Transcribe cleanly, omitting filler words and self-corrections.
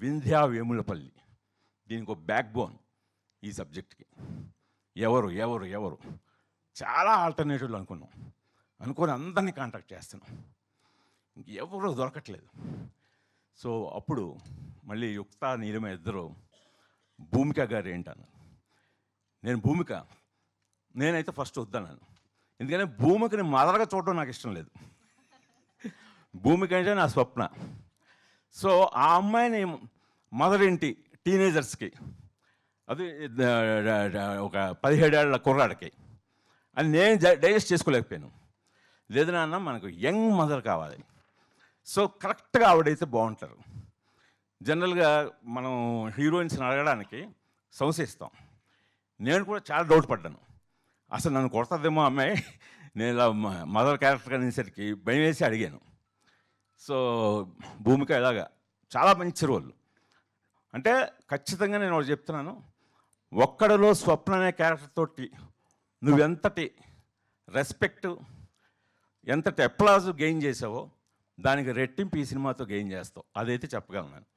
వింధ్యా వేములపల్లి, దీనికి ఒక back bone ఈ సబ్జెక్ట్కి. ఎవరు ఎవరు ఎవరు చాలా ఆల్టర్నేటివ్లు అనుకొని అందరినీ కాంటాక్ట్ చేస్తున్నాం, ఎవరు దొరకట్లేదు. సో అప్పుడు మళ్ళీ యుక్త నీలిమ ఇద్దరు భూమిక గారు ఏంటన్నారు. నేనైతే ఫస్ట్ వద్దన్నాను, ఎందుకంటే భూమికని మదర్గా చూడడం నాకు ఇష్టం లేదు. భూమిక అంటే నా స్వప్న. సో ఆ అమ్మాయిని మదర్ ఏంటి టీనేజర్స్కి, అది ఒక 17 ఏళ్ల కుర్రాడికి, అని నేను డైజెస్ట్ చేసుకోలేకపోయాను. లేదు నాన్న, మనకు యంగ్ మదర్ కావాలి. సో కరెక్ట్గా ఆవిడైతే బాగుంటారు. జనరల్గా మనం హీరోయిన్స్ని అడగడానికి సంశయిస్తాం. నేను కూడా చాలా డౌట్ పడ్డాను, అసలు నన్ను కొడతాదేమో అమ్మాయి, నేను ఇలా మదర్ క్యారెక్టర్ అనేసరికి భయం వేసి అడిగాను. సో భూమిక ఇలాగా చాలా మంచి రోల్. అంటే ఖచ్చితంగా నేను ఒకటి చెప్తున్నాను, ఒక్కడిలో స్వప్న అనే క్యారెక్టర్ తోటి నువ్వెంతటి రెస్పెక్ట్, ఎంతటి అప్లాజ్ గెయిన్ చేసావో దానికి రెట్టింపు ఈ సినిమాతో గెయిన్ చేస్తావు, అదైతే చెప్పగలను నేను.